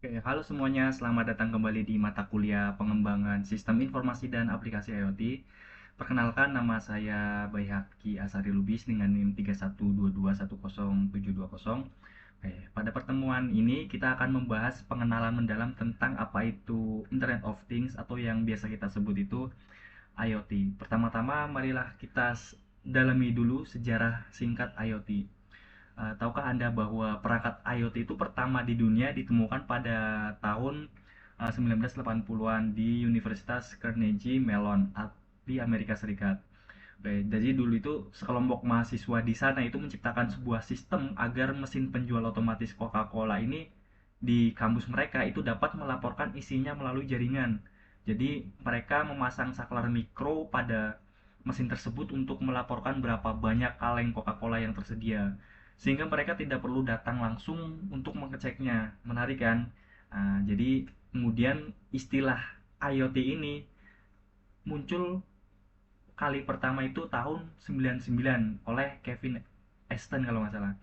Oke, halo semuanya, selamat datang kembali di mata kuliah pengembangan sistem informasi dan aplikasi IoT. Perkenalkan, nama saya Baihaki Asari Lubis dengan NIM 31221070. Oke, pada pertemuan ini kita akan membahas pengenalan mendalam tentang apa itu Internet of Things atau yang biasa kita sebut itu IoT. Pertama-tama, marilah kita dalami dulu sejarah singkat IoT. Tahukah Anda bahwa perangkat IoT itu pertama di dunia ditemukan pada tahun 1980-an di Universitas Carnegie Mellon di Amerika Serikat. Oke, jadi dulu itu sekelompok mahasiswa di sana itu menciptakan sebuah sistem agar mesin penjual otomatis Coca-Cola ini di kampus mereka itu dapat melaporkan isinya melalui jaringan. Jadi mereka memasang saklar mikro pada mesin tersebut untuk melaporkan berapa banyak kaleng Coca-Cola yang tersedia. Sehingga mereka tidak perlu datang langsung untuk mengeceknya. Menarik kan? Jadi kemudian istilah IoT ini muncul kali pertama itu tahun 99 oleh Kevin Easton kalau nggak salah,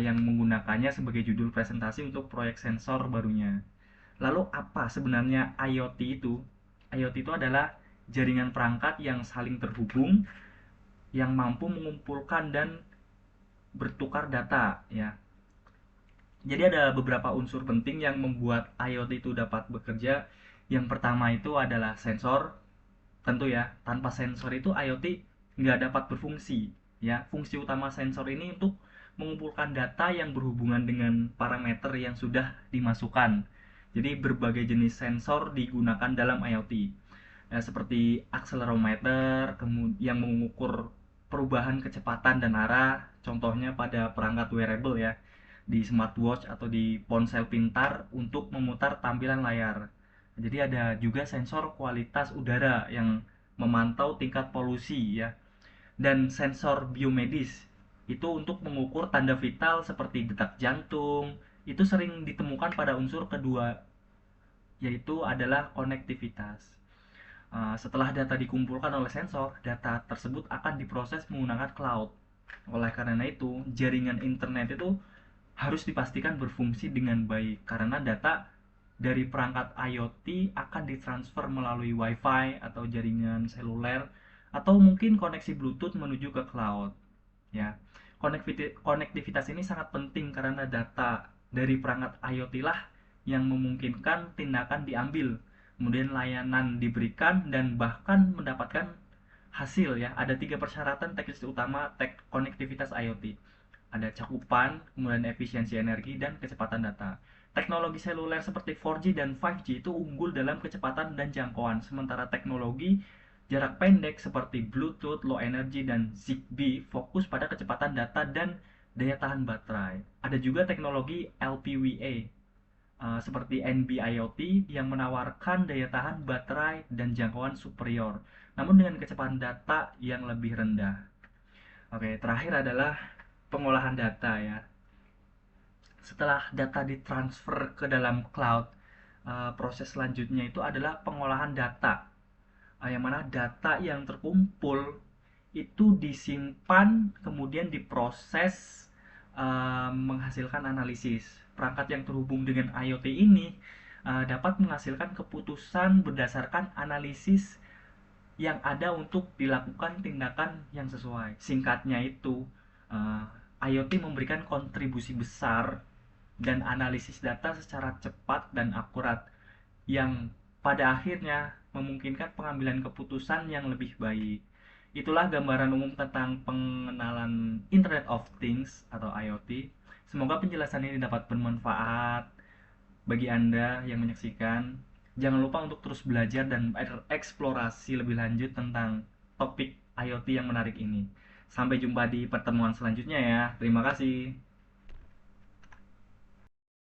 yang menggunakannya sebagai judul presentasi untuk proyek sensor barunya. Lalu apa sebenarnya IoT itu? IoT itu adalah jaringan perangkat yang saling terhubung yang mampu mengumpulkan dan bertukar data ya. Jadi ada beberapa unsur penting yang membuat IoT itu dapat bekerja. Yang pertama itu adalah sensor. Tentu ya, tanpa sensor itu IoT nggak dapat berfungsi. Ya, fungsi utama sensor ini untuk mengumpulkan data yang berhubungan dengan parameter yang sudah dimasukkan. Jadi berbagai jenis sensor digunakan dalam IoT. Ya, seperti akselerometer yang mengukur perubahan kecepatan dan arah, contohnya pada perangkat wearable ya, di smartwatch atau di ponsel pintar untuk memutar tampilan layar. Jadi ada juga sensor kualitas udara yang memantau tingkat polusi ya, dan sensor biomedis itu untuk mengukur tanda vital seperti detak jantung. Itu sering ditemukan pada unsur kedua, yaitu adalah konektivitas. Setelah data dikumpulkan oleh sensor, data tersebut akan diproses menggunakan cloud. Oleh karena itu, jaringan internet itu harus dipastikan berfungsi dengan baik karena data dari perangkat IoT akan ditransfer melalui Wi-Fi atau jaringan seluler atau mungkin koneksi Bluetooth menuju ke cloud. Ya, konektivitas ini sangat penting karena data dari perangkat IoT lah yang memungkinkan tindakan diambil, kemudian layanan diberikan dan bahkan mendapatkan hasil ya. Ada tiga persyaratan teknis utama konektivitas IoT. Ada cakupan, kemudian efisiensi energi, dan kecepatan data. Teknologi seluler seperti 4G dan 5G itu unggul dalam kecepatan dan jangkauan, sementara teknologi jarak pendek seperti Bluetooth, Low Energy, dan Zigbee fokus pada kecepatan data dan daya tahan baterai. Ada juga teknologi LPWA seperti NB-IoT yang menawarkan daya tahan baterai dan jangkauan superior, namun dengan kecepatan data yang lebih rendah. Oke, terakhir adalah pengolahan data ya. Setelah data ditransfer ke dalam cloud, proses selanjutnya itu adalah pengolahan data. Yang mana data yang terkumpul itu disimpan kemudian diproses, menghasilkan analisis. Perangkat yang terhubung dengan IoT ini dapat menghasilkan keputusan berdasarkan analisis yang ada untuk dilakukan tindakan yang sesuai. Singkatnya itu, IoT memberikan kontribusi besar dan analisis data secara cepat dan akurat yang pada akhirnya memungkinkan pengambilan keputusan yang lebih baik. Itulah gambaran umum tentang pengenalan Internet of Things atau IoT. Semoga penjelasan ini dapat bermanfaat bagi Anda yang menyaksikan. Jangan lupa untuk terus belajar dan bereksplorasi lebih lanjut tentang topik IoT yang menarik ini. Sampai jumpa di pertemuan selanjutnya ya. Terima kasih.